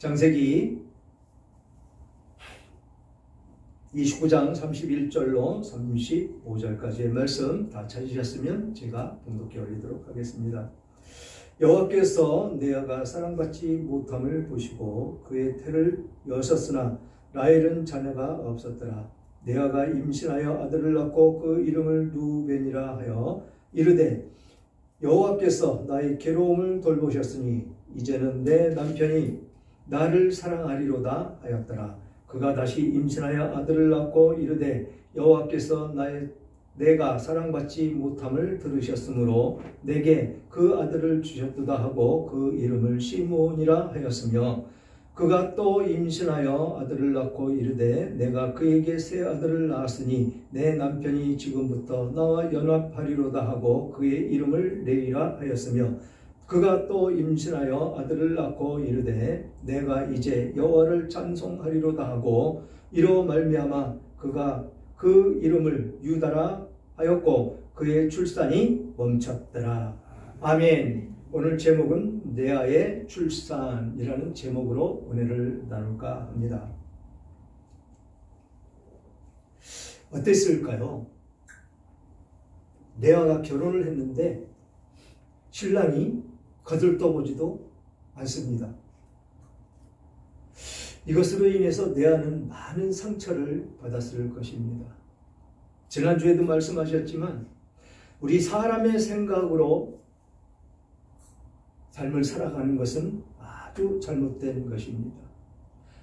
창세기 29장 31절로 35절까지의 말씀 다 찾으셨으면 제가 봉독해 올리도록 하겠습니다. 여호와께서 레아가 사랑받지 못함을 보시고 그의 태를 여셨으나 라헬은 자녀가 없었더라. 레아가 임신하여 아들을 낳고 그 이름을 루벤이라 하여 이르되 여호와께서 나의 괴로움을 돌보셨으니 이제는 내 남편이 나를 사랑하리로다 하였더라. 그가 다시 임신하여 아들을 낳고 이르되 여호와께서 내가 사랑받지 못함을 들으셨으므로 내게 그 아들을 주셨도다 하고 그 이름을 시므온이라 하였으며 그가 또 임신하여 아들을 낳고 이르되 내가 그에게 새 아들을 낳았으니 내 남편이 지금부터 나와 연합하리로다 하고 그의 이름을 레위라 하였으며 그가 또 임신하여 아들을 낳고 이르되 내가 이제 여호와를 찬송하리로다 하고 이로 말미암아 그가 그 이름을 유다라 하였고 그의 출산이 멈췄더라. 아멘. 오늘 제목은 레아의 출산이라는 제목으로 은혜를 나눌까 합니다. 어땠을까요? 레아가 결혼을 했는데 신랑이 거들떠보지도 않습니다. 이것으로 인해서 레아는 많은 상처를 받았을 것입니다. 지난주에도 말씀하셨지만 우리 사람의 생각으로 삶을 살아가는 것은 아주 잘못된 것입니다.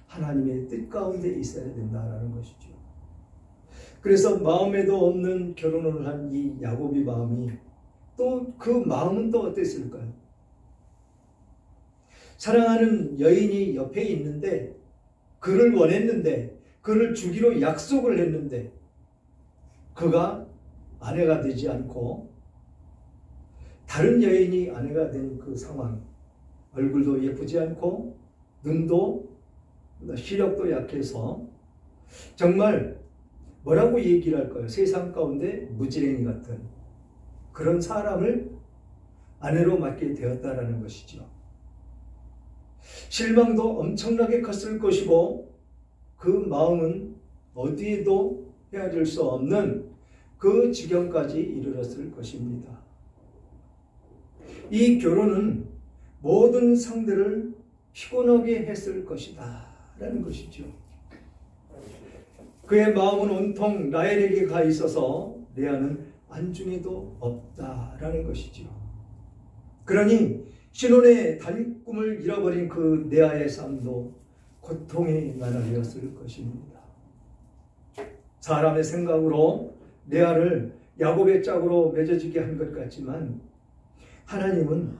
하나님의 뜻 가운데 있어야 된다는 것이죠. 그래서 마음에도 없는 결혼을 한 이 야곱의 마음이 또 그 마음은 또 어땠을까요? 사랑하는 여인이 옆에 있는데 그를 원했는데 그를 주기로 약속을 했는데 그가 아내가 되지 않고 다른 여인이 아내가 된 그 상황, 얼굴도 예쁘지 않고 눈도 시력도 약해서 정말 뭐라고 얘기를 할까요? 세상 가운데 무지랭이 같은 그런 사람을 아내로 맡게 되었다라는 것이죠. 실망도 엄청나게 컸을 것이고 그 마음은 어디에도 헤아릴 수 없는 그 지경까지 이르렀을 것입니다. 이 결혼은 모든 상대를 피곤하게 했을 것이다 라는 것이죠. 그의 마음은 온통 라헬에게 가 있어서 레아는 안중에도 없다라는 것이죠. 그러니 신혼의 단꿈을 잃어버린 그 레아의 삶도 고통의 나날이었을 것입니다. 사람의 생각으로 레아를 야곱의 짝으로 맺어지게 한 것 같지만 하나님은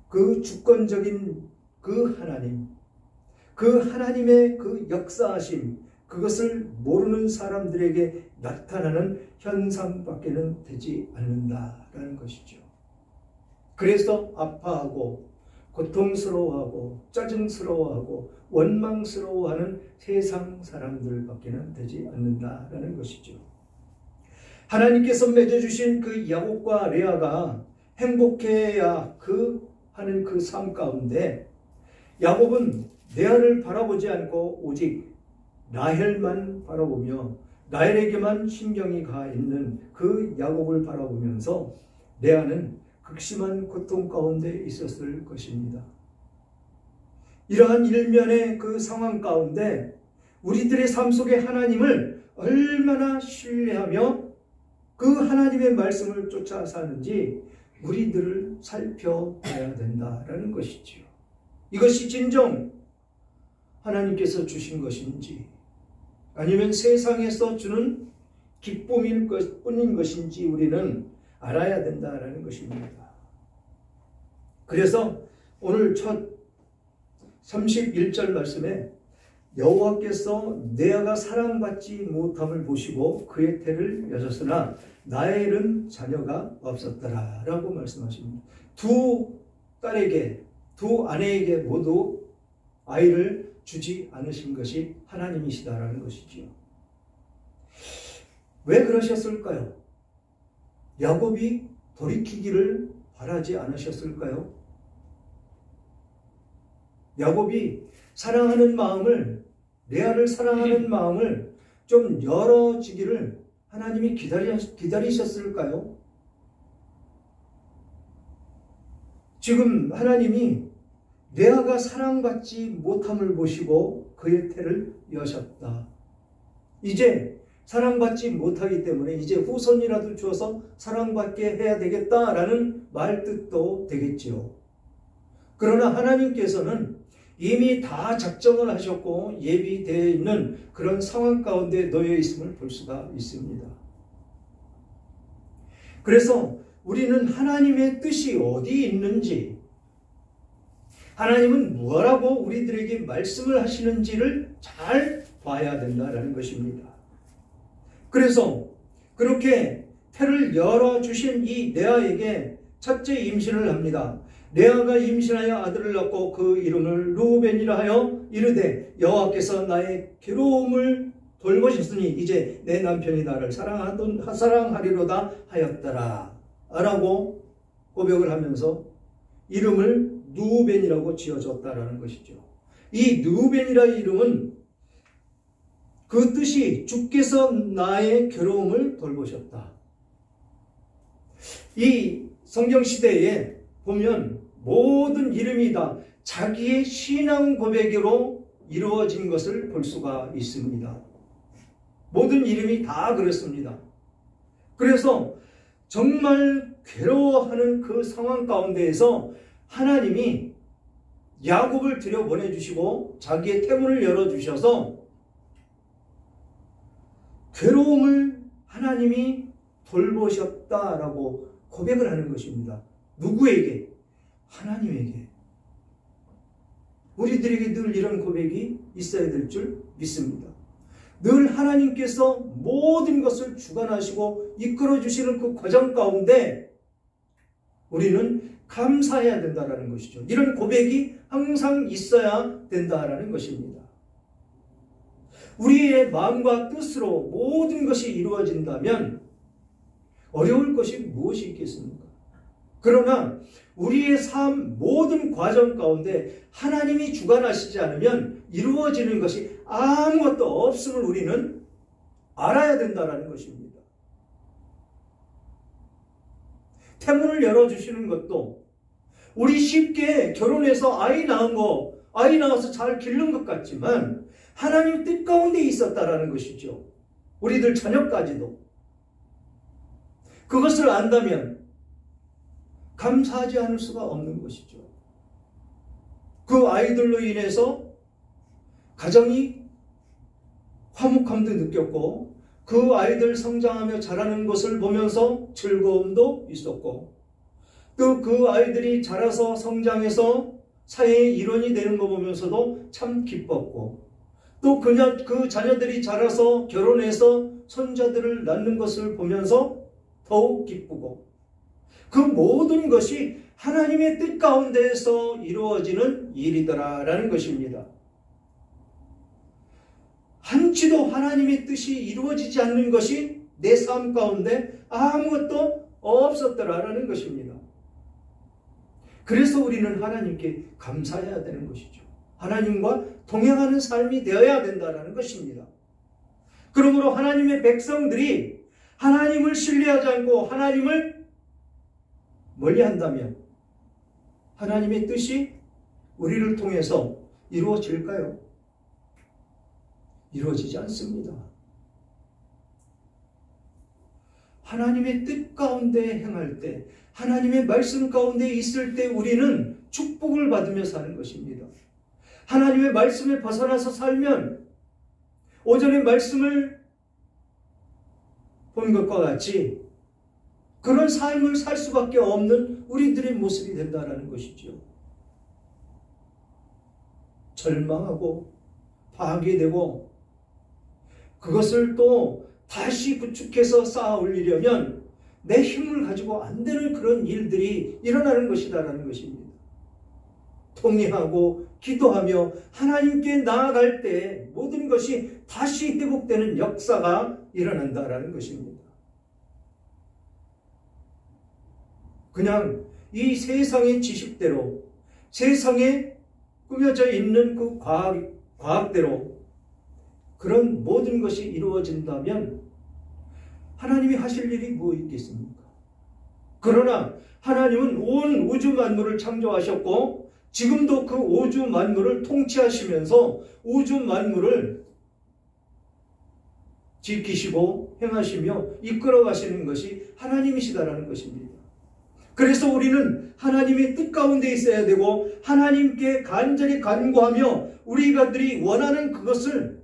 그 주권적인 그 하나님의 그 역사하심, 그것을 모르는 사람들에게 나타나는 현상밖에는 되지 않는다라는 것이죠. 그래서 아파하고 고통스러워하고 짜증스러워하고 원망스러워하는 세상 사람들밖에는 되지 않는다라는 것이죠. 하나님께서 맺어주신 그 야곱과 레아가 행복해야 하는 그 삶 가운데 야곱은 레아를 바라보지 않고 오직 라헬만 바라보며 라헬에게만 신경이 가 있는 그 야곱을 바라보면서 레아는 극심한 고통 가운데 있었을 것입니다. 이러한 일면의 그 상황 가운데 우리들의 삶 속에 하나님을 얼마나 신뢰하며 그 하나님의 말씀을 쫓아 사는지 우리들을 살펴봐야 된다라는 것이지요. 이것이 진정 하나님께서 주신 것인지 아니면 세상에서 주는 기쁨일 뿐인 것인지 우리는 알아야 된다라는 것입니다. 그래서 오늘 첫 31절 말씀에 여호와께서 레아가 사랑받지 못함을 보시고 그의 태를 여셨으나 라헬은 자녀가 없었더라 라고 말씀하십니다. 두 딸에게, 두 아내에게 모두 아이를 주지 않으신 것이 하나님이시다라는 것이지요. 왜 그러셨을까요? 야곱이 돌이키기를 바라지 않으셨을까요? 야곱이 사랑하는 마음을, 레아를 사랑하는 마음을 좀 열어지기를 하나님이 기다리셨을까요? 지금 하나님이 레아가 사랑받지 못함을 보시고 그의 태를 여셨다. 이제 사랑받지 못하기 때문에 이제 후손이라도 주어서 사랑받게 해야 되겠다라는 말뜻도 되겠지요. 그러나 하나님께서는 이미 다 작정을 하셨고 예비되어 있는 그런 상황 가운데 놓여 있음을 볼 수가 있습니다. 그래서 우리는 하나님의 뜻이 어디 있는지, 하나님은 뭐라고 우리들에게 말씀을 하시는지를 잘 봐야 된다는 것입니다. 그래서 그렇게 태를 열어주신 이 레아에게 첫째 임신을 합니다. 레아가 임신하여 아들을 낳고 그 이름을 루벤이라 하여 이르되 여호와께서 나의 괴로움을 돌보셨으니 이제 내 남편이 나를 사랑하리로다 하였더라 라고 고백을 하면서 이름을 누벤이라고 지어줬다라는 것이죠. 이 누벤이라 이름은 그 뜻이 주께서 나의 괴로움을 돌보셨다. 이 성경시대에 보면 모든 이름이 다 자기의 신앙 고백으로 이루어진 것을 볼 수가 있습니다. 모든 이름이 다 그렇습니다. 그래서 정말 괴로워하는 그 상황 가운데에서 하나님이 야곱을 들여보내주시고 자기의 태문을 열어주셔서 괴로움을 하나님이 돌보셨다라고 고백을 하는 것입니다. 누구에게? 하나님에게. 우리들에게 늘 이런 고백이 있어야 될 줄 믿습니다. 늘 하나님께서 모든 것을 주관하시고 이끌어 주시는 그 과정 가운데 우리는 감사해야 된다는 것이죠. 이런 고백이 항상 있어야 된다는 것입니다. 우리의 마음과 뜻으로 모든 것이 이루어진다면 어려울 것이 무엇이 있겠습니까? 그러나 우리의 삶 모든 과정 가운데 하나님이 주관하시지 않으면 이루어지는 것이 아무것도 없음을 우리는 알아야 된다는 것입니다. 태문을 열어주시는 것도 우리 쉽게 결혼해서 아이 낳아서 잘 기른 것 같지만 하나님 뜻 가운데 있었다라는 것이죠. 우리들 자녀까지도. 그것을 안다면 감사하지 않을 수가 없는 것이죠. 그 아이들로 인해서 가정이 화목함도 느꼈고 그 아이들 성장하며 자라는 것을 보면서 즐거움도 있었고 또 그 아이들이 자라서 성장해서 사회의 일원이 되는 거 보면서도 참 기뻤고 또 그 자녀들이 자라서 결혼해서 손자들을 낳는 것을 보면서 더욱 기쁘고 그 모든 것이 하나님의 뜻 가운데에서 이루어지는 일이더라라는 것입니다. 한치도 하나님의 뜻이 이루어지지 않는 것이 내 삶 가운데 아무것도 없었더라라는 것입니다. 그래서 우리는 하나님께 감사해야 되는 것이죠. 하나님과 동행하는 삶이 되어야 된다는 것입니다. 그러므로 하나님의 백성들이 하나님을 신뢰하지 않고 하나님을 멀리한다면 하나님의 뜻이 우리를 통해서 이루어질까요? 이루어지지 않습니다. 하나님의 뜻 가운데 행할 때, 하나님의 말씀 가운데 있을 때 우리는 축복을 받으며 사는 것입니다. 하나님의 말씀에 벗어나서 살면 오전에 말씀을 본 것과 같이 그런 삶을 살 수밖에 없는 우리들의 모습이 된다는 것이죠. 절망하고 파괴되고 그것을 또 다시 구축해서 쌓아 올리려면 내 힘을 가지고 안 되는 그런 일들이 일어나는 것이다라는 것입니다. 통회하고 기도하며 하나님께 나아갈 때 모든 것이 다시 회복되는 역사가 일어난다라는 것입니다. 그냥 이 세상의 지식대로 세상의 그 꾸며져 있는 그 과학대로 그런 모든 것이 이루어진다면 하나님이 하실 일이 뭐 있겠습니까? 그러나 하나님은 온 우주 만물을 창조하셨고 지금도 그 우주 만물을 통치하시면서 우주 만물을 지키시고 행하시며 이끌어 가시는 것이 하나님이시다라는 것입니다. 그래서 우리는 하나님의 뜻 가운데 있어야 되고 하나님께 간절히 간구하며 우리가들이 원하는 그것을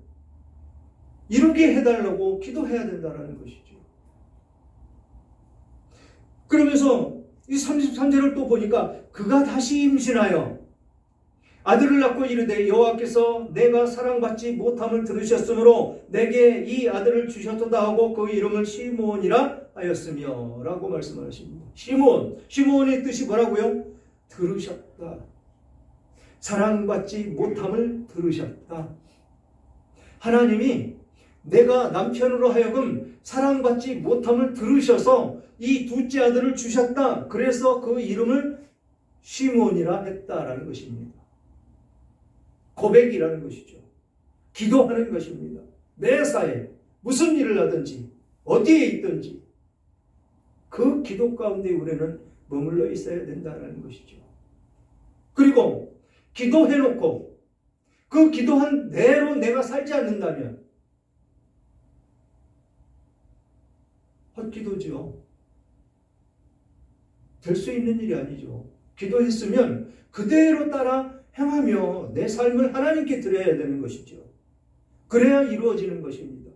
이루게 해달라고 기도해야 된다는 것이죠. 그러면서 이 33절을 또 보니까 그가 다시 임신하여 아들을 낳고 이르되 여호와께서 내가 사랑받지 못함을 들으셨으므로 내게 이 아들을 주셨도다 하고 그 이름을 시므온이라 하였으며 라고 말씀하십니다. 시므온의 뜻이 뭐라고요? 들으셨다. 사랑받지 못함을 들으셨다. 하나님이 내가 남편으로 하여금 사랑받지 못함을 들으셔서 이 둘째 아들을 주셨다. 그래서 그 이름을 시므온이라 했다라는 것입니다. 고백이라는 것이죠. 기도하는 것입니다. 매사에 무슨 일을 하든지 어디에 있든지 그 기도 가운데 우리는 머물러 있어야 된다는 것이죠. 그리고 기도해놓고 그 기도한 대로 내가 살지 않는다면 헛기도죠. 될 수 있는 일이 아니죠. 기도했으면 그대로 따라 행하며 내 삶을 하나님께 드려야 되는 것이죠. 그래야 이루어지는 것입니다.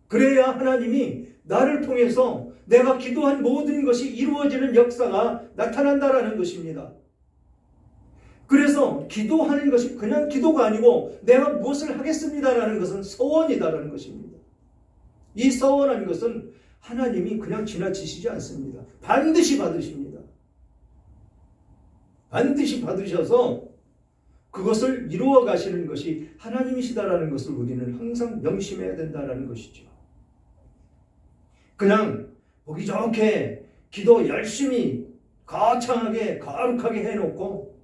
그래야 하나님이 나를 통해서 내가 기도한 모든 것이 이루어지는 역사가 나타난다라는 것입니다. 그래서 기도하는 것이 그냥 기도가 아니고 내가 무엇을 하겠습니다라는 것은 서원이다라는 것입니다. 이 서원한 것은 하나님이 그냥 지나치시지 않습니다. 반드시 받으십니다. 반드시 받으셔서 그것을 이루어 가시는 것이 하나님이시다라는 것을 우리는 항상 명심해야 된다는 것이죠. 그냥 보기 좋게 기도 열심히 거창하게 거룩하게 해놓고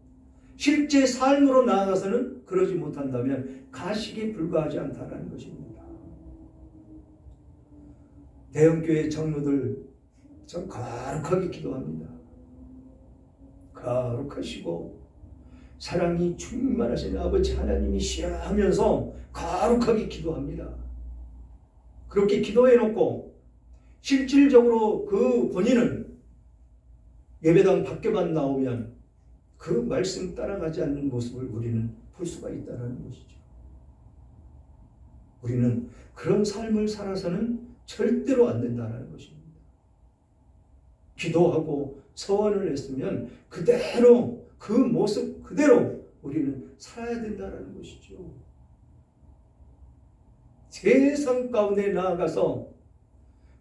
실제 삶으로 나아가서는 그러지 못한다면 가식에 불과하지 않다는 것입니다. 대형교회 장로들 참 거룩하게 기도합니다. 거룩하시고 사랑이 충만하신 아버지 하나님이 시하면서 거룩하게 기도합니다. 그렇게 기도해놓고 실질적으로 그 본인은 예배당 밖에만 나오면 그 말씀 따라가지 않는 모습을 우리는 볼 수가 있다는 것이죠. 우리는 그런 삶을 살아서는 절대로 안 된다는 것입니다. 기도하고 서원을 했으면 그대로 그 모습 그대로 우리는 살아야 된다는 것이죠. 세상 가운데 나아가서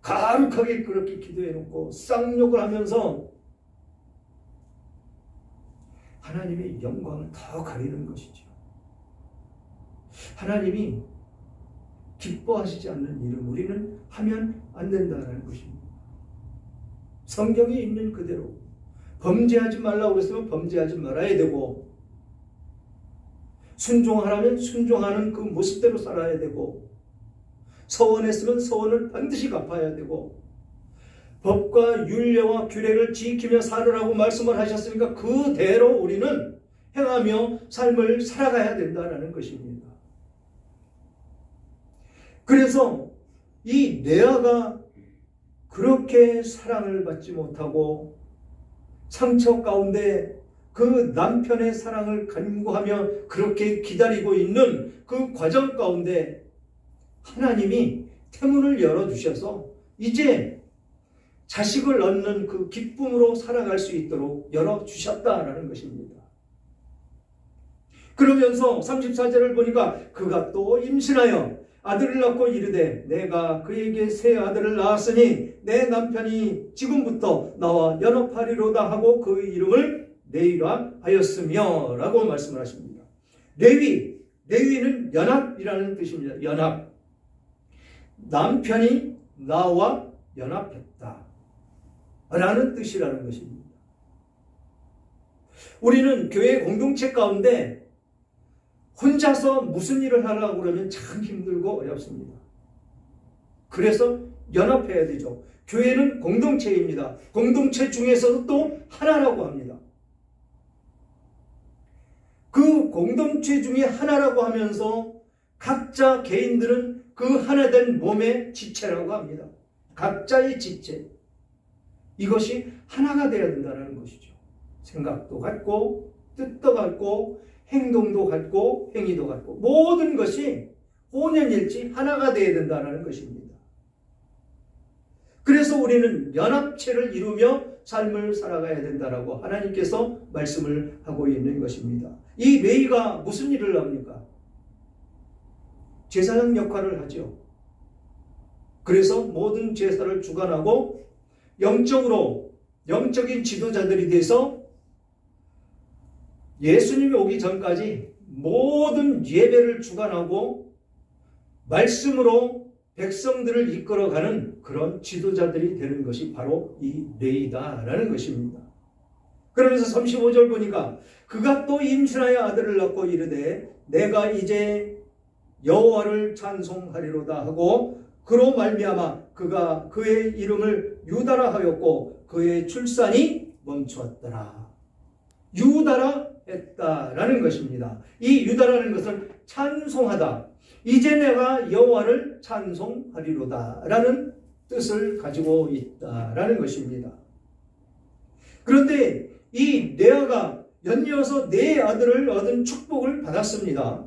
거룩하게 그렇게 기도해놓고 쌍욕을 하면서 하나님의 영광을 더 가리는 것이죠. 하나님이 기뻐하시지 않는 일을 우리는 하면 안 된다는 것입니다. 성경에 있는 그대로 범죄하지 말라고 그랬으면 범죄하지 말아야 되고 순종하라면 순종하는 그 모습대로 살아야 되고 서원했으면 서원을 반드시 갚아야 되고 법과 율례와 규례를 지키며 살으라고 말씀을 하셨으니까 그대로 우리는 행하며 삶을 살아가야 된다는 것입니다. 그래서 이 레아가 그렇게 사랑을 받지 못하고 상처 가운데 그 남편의 사랑을 간구하며 그렇게 기다리고 있는 그 과정 가운데 하나님이 태문을 열어주셔서 이제 자식을 얻는 그 기쁨으로 살아갈 수 있도록 열어주셨다라는 것입니다. 그러면서 34절을 보니까 그가 또 임신하여 아들을 낳고 이르되 내가 그에게 새 아들을 낳았으니 내 남편이 지금부터 나와 연합하리로다 하고 그 이름을 레위라 하였으며 라고 말씀을 하십니다. 레위는 연합이라는 뜻입니다. 연합. 남편이 나와 연합했다 라는 뜻이라는 것입니다. 우리는 교회 공동체 가운데 혼자서 무슨 일을 하려고 그러면 참 힘들고 어렵습니다. 그래서 연합해야 되죠. 교회는 공동체입니다. 공동체 중에서도 또 하나라고 합니다. 그 공동체 중에 하나라고 하면서 각자 개인들은 그 하나된 몸의 지체라고 합니다. 각자의 지체. 이것이 하나가 되어야 된다는 것이죠. 생각도 같고 뜻도 같고 행동도 같고 행위도 같고 모든 것이 혼연일치 하나가 되어야 된다는 것입니다. 그래서 우리는 연합체를 이루며 삶을 살아가야 된다라고 하나님께서 말씀을 하고 있는 것입니다. 이 레위가 무슨 일을 합니까? 제사장 역할을 하죠. 그래서 모든 제사를 주관하고 영적인 지도자들이 돼서 예수님이 오기 전까지 모든 예배를 주관하고 말씀으로 백성들을 이끌어가는 그런 지도자들이 되는 것이 바로 이 레위다라는 것입니다. 그러면서 35절 보니까 그가 또 임신하여 아들을 낳고 이르되 내가 이제 여호와를 찬송하리로다 하고 그로 말미암아 그가 그의 이름을 유다라 하였고 그의 출산이 멈추었더라. 유다라 했다라는 것입니다. 이 유다라는 것은 찬송하다. 이제 내가 여호와를 찬송하리로다 라는 뜻을 가지고 있다라는 것입니다. 그런데 이 레아가 연이어서 네 아들을 얻은 축복을 받았습니다.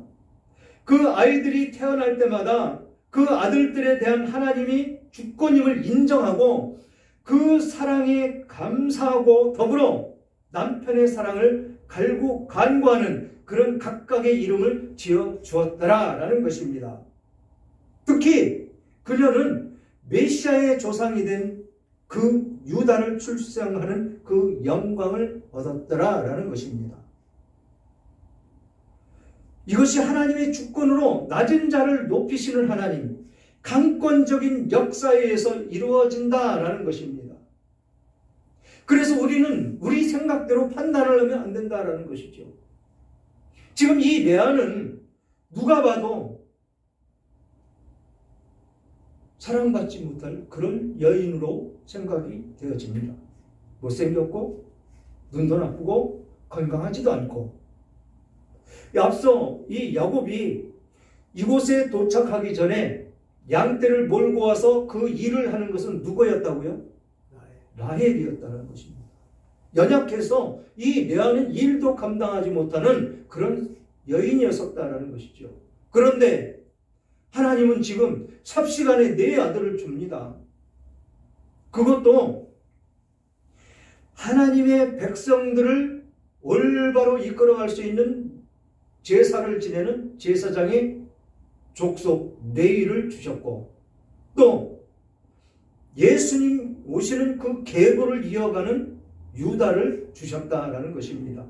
그 아이들이 태어날 때마다 그 아들들에 대한 하나님이 주권임을 인정하고 그 사랑에 감사하고 더불어 남편의 사랑을 간구하는 그런 각각의 이름을 지어 주었더라라는 것입니다. 특히 그녀는 메시아의 조상이 된 그 유다를 출생하는 그 영광을 얻었더라라는 것입니다. 이것이 하나님의 주권으로 낮은 자를 높이시는 하나님, 강권적인 역사에 의해서 이루어진다라는 것입니다. 그래서 우리는 우리 생각대로 판단을 하면 안 된다라는 것이죠. 지금 이 레아는 누가 봐도 사랑받지 못할 그런 여인으로 생각이 되어집니다. 못생겼고 눈도 나쁘고 건강하지도 않고. 앞서 이 야곱이 이곳에 도착하기 전에 양떼를 몰고 와서 그 일을 하는 것은 누구였다고요? 라헬이었다는 것입니다. 연약해서 이 레아는 일도 감당하지 못하는 그런 여인이었다는 것이죠. 그런데 하나님은 지금 삽시간에 네 아들을 줍니다. 그것도 하나님의 백성들을 올바로 이끌어갈 수 있는 제사를 지내는 제사장의 족속 레위를 주셨고 또 예수님 오시는 그 계보를 이어가는 유다를 주셨다라는 것입니다.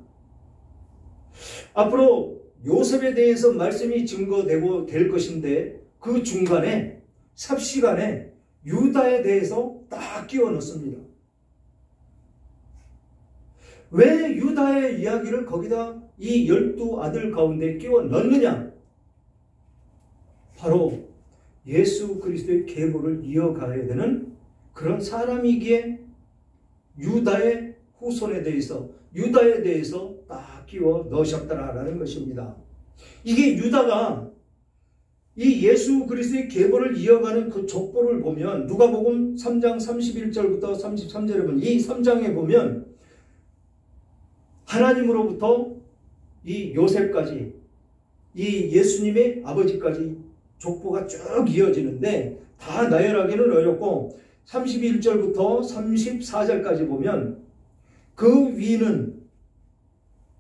앞으로 요셉에 대해서 말씀이 증거되고 될 것인데 그 중간에 삽시간에 유다에 대해서 딱 끼워 넣습니다. 왜 유다의 이야기를 거기다 이 12아들 가운데 끼워 넣느냐? 바로 예수 그리스도의 계보를 이어가야 되는 그런 사람이기에 유다의 후손에 대해서 유다에 대해서 딱 끼워 넣으셨다라는 것입니다. 이게 유다가 이 예수 그리스도의 계보를 이어가는 그 족보를 보면 누가복음 3장 31절부터 33절에 보면 이 3장에 보면 하나님으로부터 이 요셉까지 이 예수님의 아버지까지 족보가 쭉 이어지는데 다 나열하기는 어렵고 31절부터 34절까지 보면 그 위는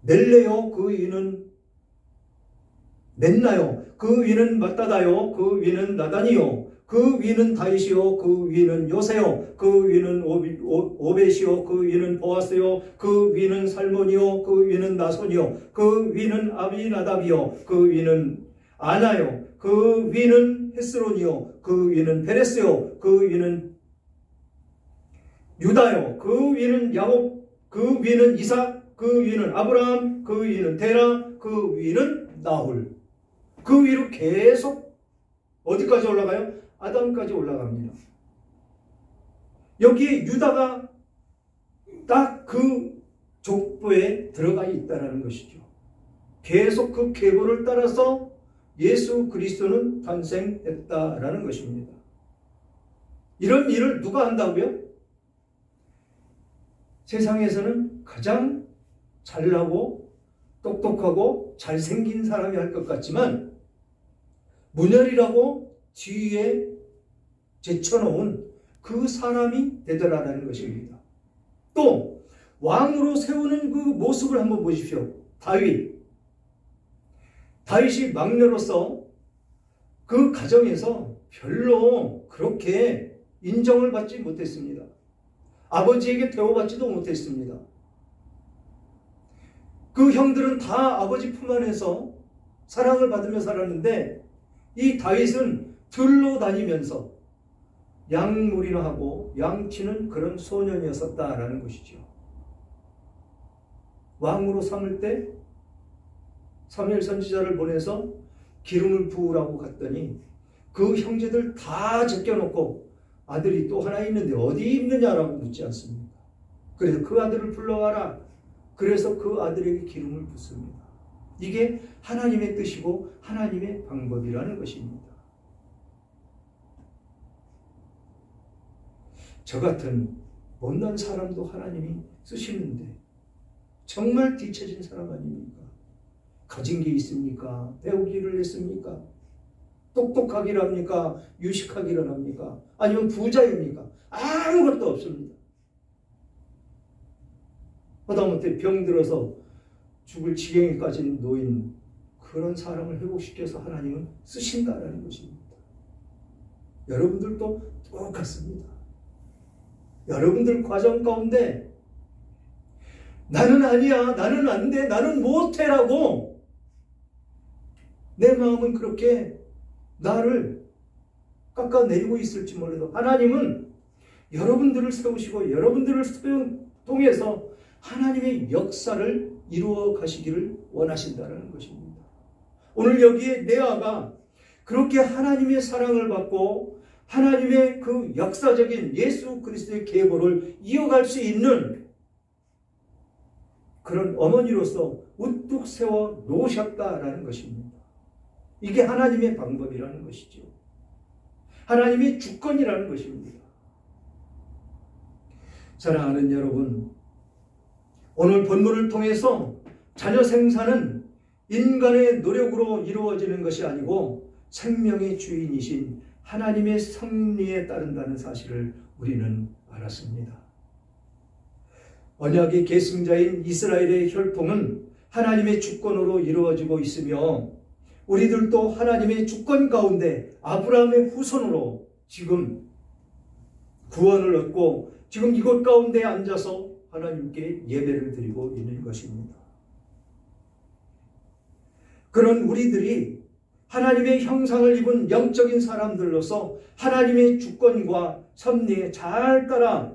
넬레요, 그 위는 멘나요, 그 위는 마따다요, 그 위는 나단이요, 그 위는 다윗이요, 그 위는 요세요, 그 위는 오벳이요, 그 위는 보아스요, 그 위는 살몬이요, 그 위는 나손이요, 그 위는 아비나답이요, 그 위는 아나요, 그 위는 헤스론이요, 그 위는 페레스요, 그 위는 유다요, 그 위는 야곱, 그 위는 이삭, 그 위는 아브라함, 그 위는 데라, 그 위는 나홀. 그 위로 계속 어디까지 올라가요? 아담까지 올라갑니다. 여기에 유다가 딱 그 족보에 들어가 있다는 것이죠. 계속 그 계보를 따라서 예수 그리스도는 탄생했다라는 것입니다. 이런 일을 누가 한다고요? 세상에서는 가장 잘나고 똑똑하고 잘생긴 사람이 할 것 같지만 문열이라고 뒤에 제쳐놓은 그 사람이 되더라라는 것입니다. 또 왕으로 세우는 그 모습을 한번 보십시오. 다윗이 막내로서 그 가정에서 별로 그렇게 인정을 받지 못했습니다. 아버지에게 대우받지도 못했습니다. 그 형들은 다 아버지 품 안에서 사랑을 받으며 살았는데 이 다윗은 들로 다니면서 양물이나 하고 양치는 그런 소년이었었다라는 것이죠. 왕으로 삼을 때 사무엘 선지자를 보내서 기름을 부으라고 갔더니 그 형제들 다 제껴놓고 아들이 또 하나 있는데 어디 있느냐라고 묻지 않습니다. 그래서 그 아들을 불러와라. 그래서 그 아들에게 기름을 붓습니다. 이게 하나님의 뜻이고 하나님의 방법이라는 것입니다. 저 같은 못난 사람도 하나님이 쓰시는데 정말 뒤처진 사람 아닙니까? 가진 게 있습니까? 배우기를 했습니까? 똑똑하기를 합니까? 유식하기를 합니까? 아니면 부자입니까? 아무것도 없습니다. 하다못해 병들어서 죽을 지경에까지 놓인 그런 사람을 회복시켜서 하나님은 쓰신다라는 것입니다. 여러분들도 똑같습니다. 여러분들 과정 가운데 나는 아니야, 나는 안 돼, 나는 못해라고 내 마음은 그렇게 나를 깎아내리고 있을지 몰라도 하나님은 여러분들을 세우시고 여러분들을 통해서 하나님의 역사를 이루어 가시기를 원하신다는 것입니다. 오늘 여기에 레아가 그렇게 하나님의 사랑을 받고 하나님의 그 역사적인 예수 그리스도의 계보를 이어갈 수 있는 그런 어머니로서 우뚝 세워 놓으셨다라는 것입니다. 이게 하나님의 방법이라는 것이죠. 하나님의 주권이라는 것입니다. 사랑하는 여러분, 오늘 본문을 통해서 자녀 생산은 인간의 노력으로 이루어지는 것이 아니고 생명의 주인이신 하나님의 섭리에 따른다는 사실을 우리는 알았습니다. 언약의 계승자인 이스라엘의 혈통은 하나님의 주권으로 이루어지고 있으며 우리들도 하나님의 주권 가운데 아브라함의 후손으로 지금 구원을 얻고 지금 이곳 가운데 앉아서 하나님께 예배를 드리고 있는 것입니다. 그런 우리들이 하나님의 형상을 입은 영적인 사람들로서 하나님의 주권과 섭리에 잘 따라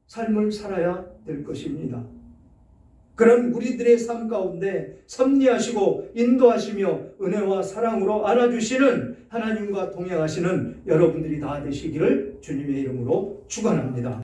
삶을 살아야 될 것입니다. 그런 우리들의 삶 가운데 섭리하시고 인도하시며 은혜와 사랑으로 안아주시는 하나님과 동행하시는 여러분들이 다 되시기를 주님의 이름으로 축원합니다.